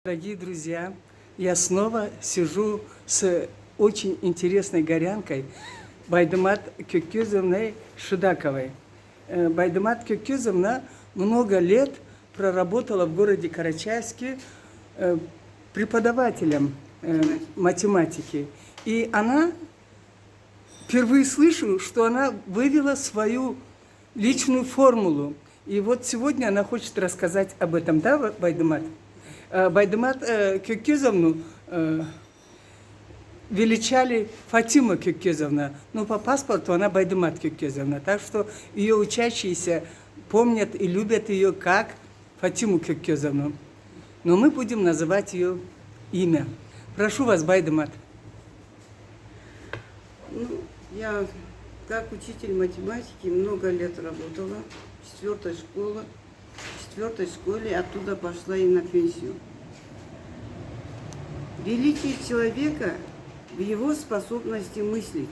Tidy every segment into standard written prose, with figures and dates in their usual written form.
Дорогие друзья, я снова сижу с очень интересной горянкой Байдамат Кёккёзовной Шидаковой. Байдамат Кёккёзовна много лет проработала в городе Карачаевске преподавателем математики. И она, впервые слышу, что она вывела свою личную формулу. И вот сегодня она хочет рассказать об этом, да, Байдамат? Байдамат Кёккёзовну величали Фатима Кёккёзовна, но по паспорту она Байдамат Кёккёзовна. Так что ее учащиеся помнят и любят ее как Фатиму Кёккёзовну. Но мы будем называть ее имя. Прошу вас, Байдамат. Я как учитель математики много лет работала в 4-й школе. В 4-й школе оттуда пошла и на пенсию. Величие человека в его способности мыслить.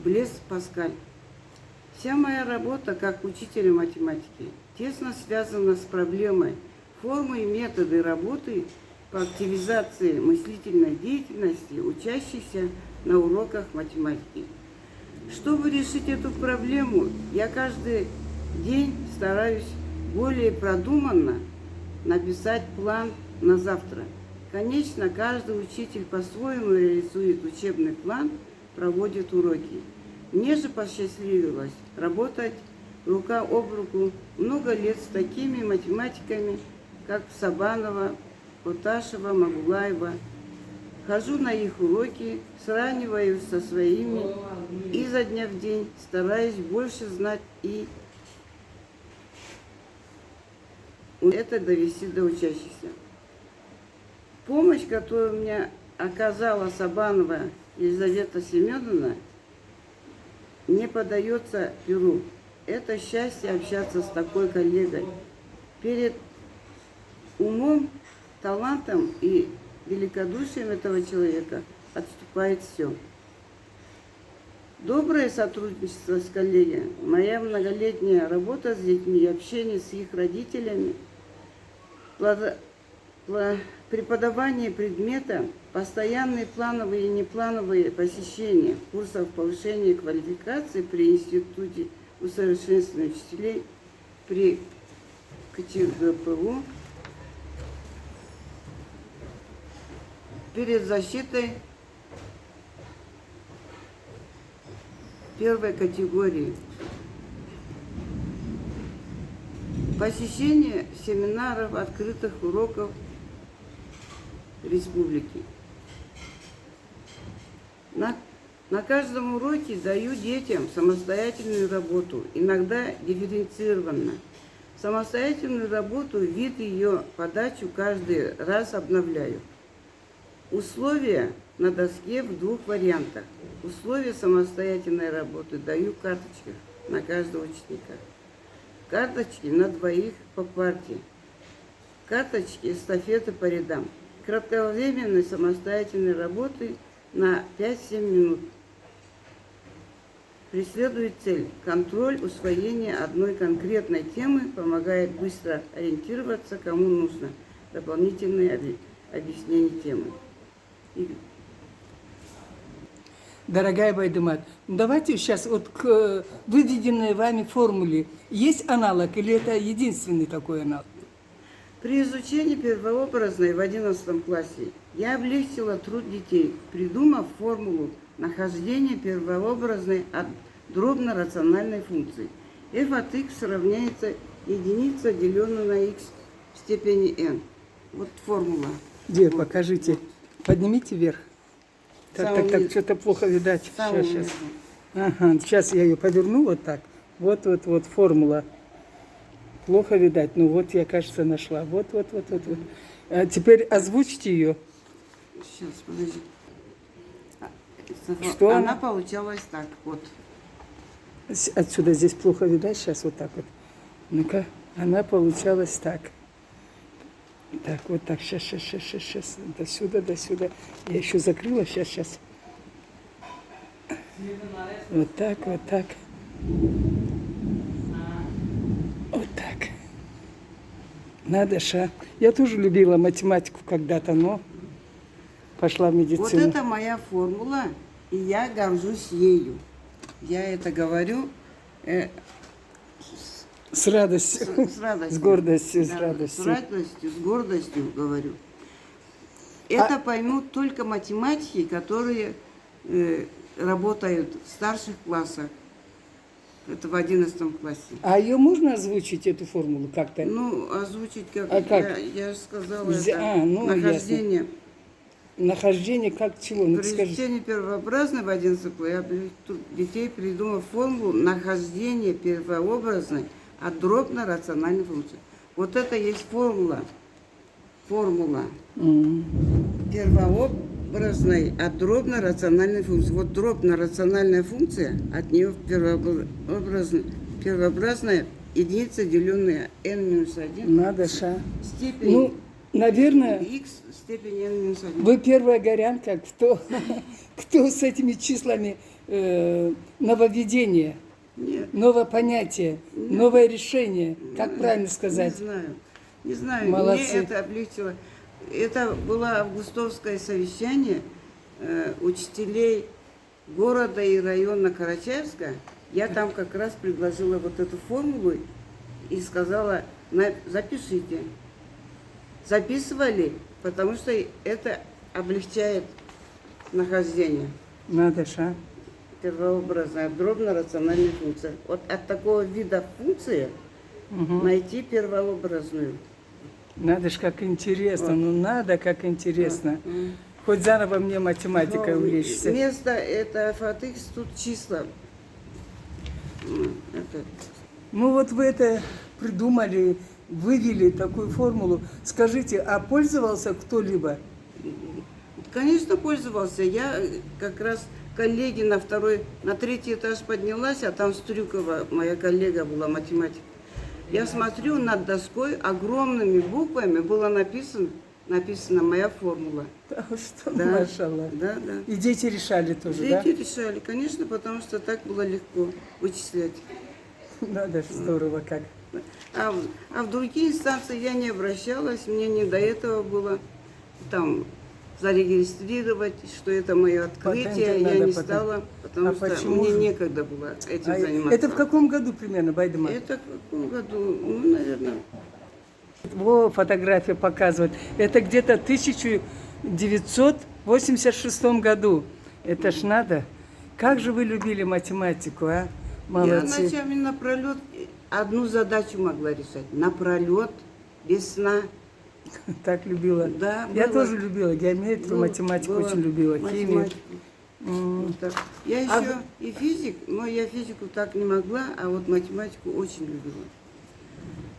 Блез Паскаль. Вся моя работа как учителя математики тесно связана с проблемой формы и методы работы по активизации мыслительной деятельности учащихся на уроках математики. Чтобы решить эту проблему, я каждый день стараюсь более продуманно написать план на завтра. Конечно, каждый учитель по-своему реализует учебный план, проводит уроки. Мне же посчастливилось работать рука об руку много лет с такими математиками, как Сабанова, Поташева, Магулаева. Хожу на их уроки, сравниваю со своими, изо дня в день стараюсь больше знать и это довести до учащихся. Помощь, которую мне оказала Сабанова Елизавета Семеновна, не поддается перу. Это счастье общаться с такой коллегой. Перед умом, талантом и великодушием этого человека отступает все. Доброе сотрудничество с коллегами, моя многолетняя работа с детьми и общение с их родителями, преподавание предмета, постоянные плановые и неплановые посещения курсов повышения квалификации при Институте усовершенствования учителей при КТГПУ, перед защитой первой категории. Посещение семинаров, открытых уроков республики. На каждом уроке даю детям самостоятельную работу, иногда дифференцированно. Самостоятельную работу, вид ее, подачу каждый раз обновляю. Условия на доске в двух вариантах. Условия самостоятельной работы даю в карточках на каждого ученика. Карточки на двоих по партии. Карточки эстафеты по рядам. Кратковременной самостоятельной работы на 5-7 минут. Преследует цель. Контроль усвоения одной конкретной темы помогает быстро ориентироваться, кому нужно дополнительные объяснения темы. Дорогая Байдамат, давайте сейчас вот к выведенной вами формуле. Есть аналог или это единственный такой аналог? При изучении первообразной в 11 классе я облегчила труд детей, придумав формулу нахождения первообразной от дробно-рациональной функции. f от x равняется единица, деленная на x в степени n. Вот формула. Где, вот. покажите. Поднимите вверх. Так, что-то плохо видать. Сейчас. Ага, сейчас я ее поверну вот так. Вот, формула. Плохо видать, ну вот я, кажется, нашла. Вот. А теперь озвучьте ее. Сейчас, подожди. Что она получалась так, вот. Отсюда здесь плохо видать, сейчас вот так вот. Ну-ка, она получалась так. Так, вот так, сейчас, до сюда. Я еще закрыла, сейчас. Вот так. Вот так. Надо же. Я тоже любила математику когда-то, но пошла в Вот медицину. это моя формула, и я горжусь ею. Я это говорю С радостью. с радостью. С гордостью, с Да, радостью. С радостью, с гордостью говорю. Это поймут только математики, которые работают в старших классах. Это в 11 классе. А ее можно озвучить, эту формулу, как-то? Ну, озвучить как? А как? Я же сказала, Ну, нахождение. Нахождение как чего? Ну, При скажи. изучении первообразной в 11 классе я для детей придумал формулу нахождения первообразной от дробно-рациональной функции. Вот это есть формула. Формула первообразной от дробно-рациональной функции. Вот дробно-рациональная функция, от нее первообразная единица, деленная n-1. Надо же. Степень Ну, наверное, x степень n-1. вы первая горянка, кто с этими числами нововведение, Нет, новое понятие, новое решение. Как правильно сказать? не знаю. Не знаю, Молодцы. мне это облегчило. Это было августовское совещание учителей города и района Карачаевска. Я там как раз предложила вот эту формулу и сказала, запишите. Записывали, потому что это облегчает нахождение. Надо же. Первообразная, дробно-рациональная функция. Вот от такого вида функции найти первообразную. Надо же, как интересно. Ну, надо, как интересно. Хоть заново мне математикой увлечься. Вместо это фатикс, тут числа. Это. Ну, вот вы это придумали, вывели такую формулу. Скажите, а пользовался кто-либо? Конечно, пользовался. Я как раз коллеги на третий этаж поднялась, а там Стрюкова, моя коллега была математик. Я смотрю, над доской огромными буквами была написана моя формула. Да, что, Да. машаллах. Да, да. И дети решали тоже, Дети решали, конечно, потому что так было легко вычислять. да? Надо же, здорово как. А в другие инстанции я не обращалась, мне не до этого было там зарегистрировать, что это мое открытие, Патенты я надо не патент. стала, потому А что почему мне же? некогда было этим А заниматься. это в каком году примерно, Байдема? Это в каком году? Ну, наверное, Во, фотография показывает. Это где-то 1986 году. Это ж надо. Как же вы любили математику, а? я Молодцы. ночами напролет одну задачу могла решать. Напролет, без сна. Так любила. Да, Я было. тоже любила геометрию, Было- математику было очень любила, химию. математику. Вот так. Я еще А и физик, но я физику так не могла, а вот математику очень любила.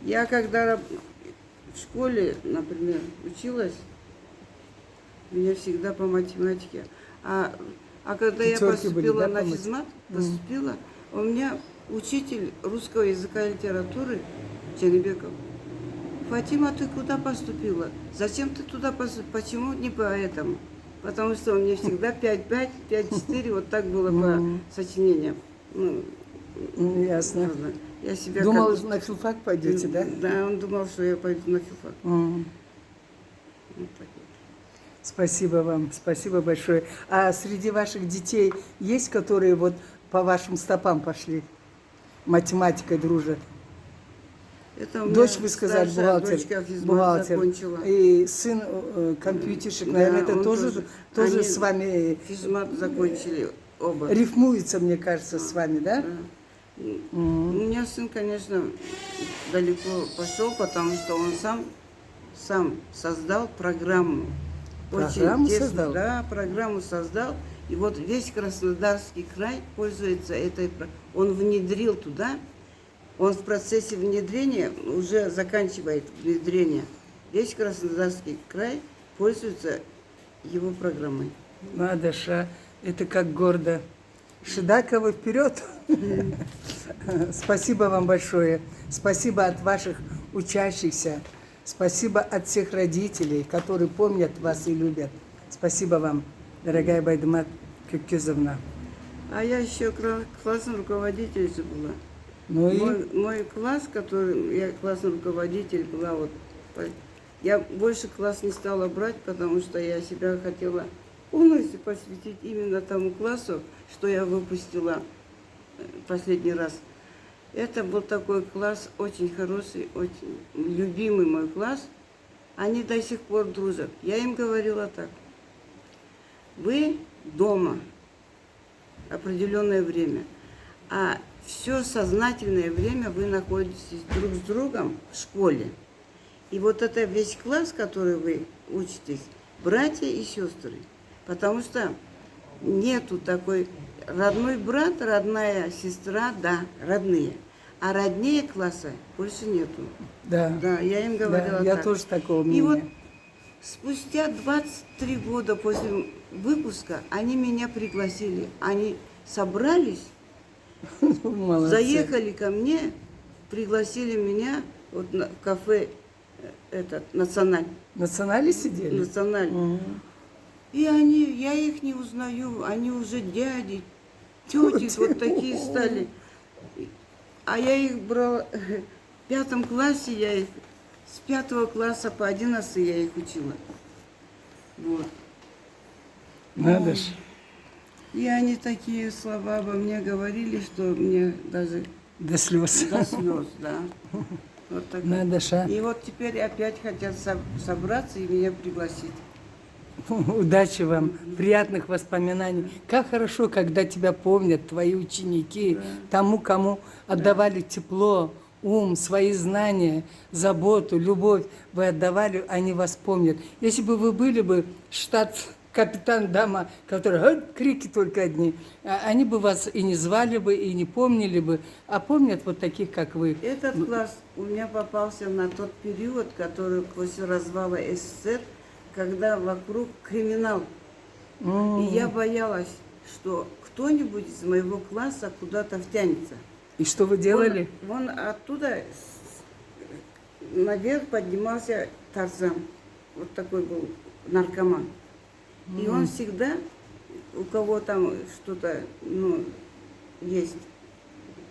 Я когда в школе, например, училась, меня всегда по математике. А когда я Пятерки были, поступила да, на по физмат, у меня учитель русского языка и литературы Черебеков. Фатима, ты куда поступила? Зачем ты туда поступила? Почему не по этому? Потому что у меня всегда 5-5, 5-4, вот так было по сочинениям. Ну, Ясно. ладно. Я себя Думал, как- на филфак пойдете, да? Да, он думал, что я пойду на филфак. Вот так вот. Спасибо вам, спасибо большое. А среди ваших детей есть, которые вот по вашим стопам пошли? Математикой дружат? Это у меня Дочь, вы сказали, старшая бухгалтер. дочка физмат Бухгалтер. закончила. И сын компьютерщик, наверное, Да, это он тоже они с вами Физмат закончили оба. рифмуется, мне кажется, с вами, да? Да. У меня сын, конечно, далеко пошел, потому что он сам создал программу. Программу тесно, создал? Да, программу создал. И вот весь Краснодарский край пользуется этой программой. Он внедрил туда, он в процессе внедрения уже заканчивает внедрение. Весь Краснодарский край пользуется его программой. Надо же, это как гордо. Шидаковы вперед! Спасибо вам большое. Спасибо от ваших учащихся. Спасибо от всех родителей, которые помнят вас и любят. Спасибо вам, дорогая Байдемат Кюкюзовна. А я еще классным руководительницей была. Ну и Мой класс, я классный руководитель была вот Я больше класс не стала брать, потому что я себя хотела полностью посвятить именно тому классу, что я выпустила последний раз. Это был такой класс, очень хороший, очень любимый мой класс. Они до сих пор дружат. Я им говорила так. Вы дома определенное время, а все сознательное время вы находитесь друг с другом в школе. И вот это весь класс, который вы учитесь, братья и сестры. Потому что нету такой родной брат, родная сестра, да, родные. А роднее класса больше нету. Да. Да, я им говорила Да, я так. тоже такого И вот мнения. спустя 23 года после выпуска они меня пригласили. Они собрались, Молодцы. заехали ко мне, пригласили меня вот в кафе «Националь». В национале сидели? «Националь». Мгм. И я их не узнаю, они уже дяди, тети вот такие стали. А я их брала в 5 классе, я их с 5 класса по 11 я их учила. Вот. Надо ж. И они такие слова обо мне говорили, что мне даже До слез. до слез, да. Вот так. Надо ж, а. И вот теперь опять хотят собраться и меня пригласить. Удачи вам, приятных воспоминаний. Как хорошо, когда тебя помнят твои ученики, тому, кому отдавали тепло, ум, свои знания, заботу, любовь вы отдавали, они вас помнят. Если бы вы были бы штат-капитан дама, который крики только одни, они бы вас и не звали бы, и не помнили бы, а помнят вот таких, как вы. Этот класс у меня попался на тот период, который после развала СССР, когда вокруг криминал. И я боялась, что кто-нибудь из моего класса куда-то втянется. И что вы делали? Вон оттуда наверх поднимался Тарзан. Вот такой был наркоман. И он всегда, у кого там что-то, есть.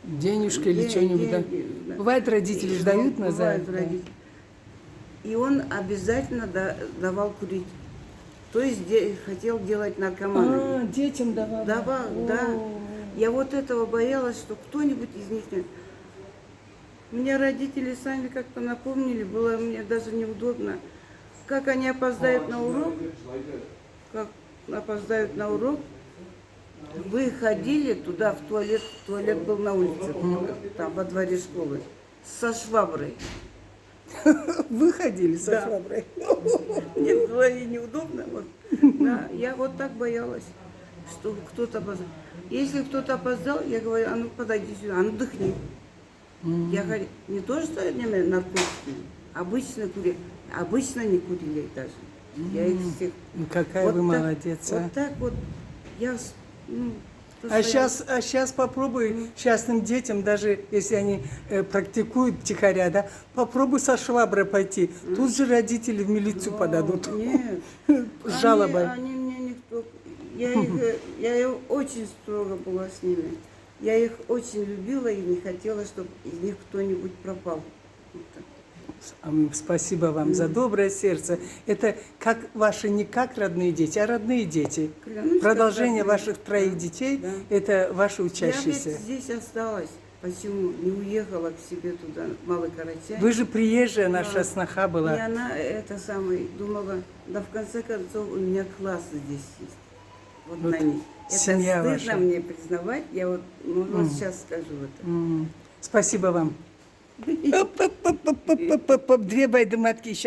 Денежка или что-нибудь, да? Да. Бывает, родители ж дают назад. Бывает, родители. И он обязательно давал курить. То есть хотел делать наркоманами. Детям давал. Давал, да. Я вот этого боялась, что кто-нибудь из них... Мне родители сами как-то напомнили, было мне даже неудобно. Как они опоздают на урок, вы ходили туда в туалет был на улице, там во дворе школы, со шваброй. Вы ходили со Да. шваброй? Мне было и неудобно. Вот. Да, я вот так боялась, что кто-то опоздал. Если кто-то опоздал, я говорю, а ну подойди сюда, а ну дыхни. Я говорю, не то, что они наркотики, обычно не курили даже. Я их всех... Ну, какая Вот вы так- молодец, а. Вот так вот я... А сейчас попробуй частным детям, даже если они практикуют тихоря, да, попробуй со шваброй пойти. Тут же родители в милицию подадут. Нет. С жалобой. Они мне никто... Я очень строго была с ними. Я их очень любила и не хотела, чтобы из них кто-нибудь пропал. Вот так. Спасибо вам за доброе сердце. Это как ваши не как родные дети, а родные дети. Клянусь, Продолжение как родные. ваших 3 детей Да. – это ваши Я ведь учащиеся. здесь осталась. Почему? Не уехала к себе туда, в Малый Карачай. Вы же приезжая, наша Да. сноха И была. она думала, да в конце концов у меня класс здесь есть. Вот Вот на них. Это семья стыдно ваша. мне признавать, я вот сейчас скажу это. Спасибо вам. 2 байдаматки сейчас.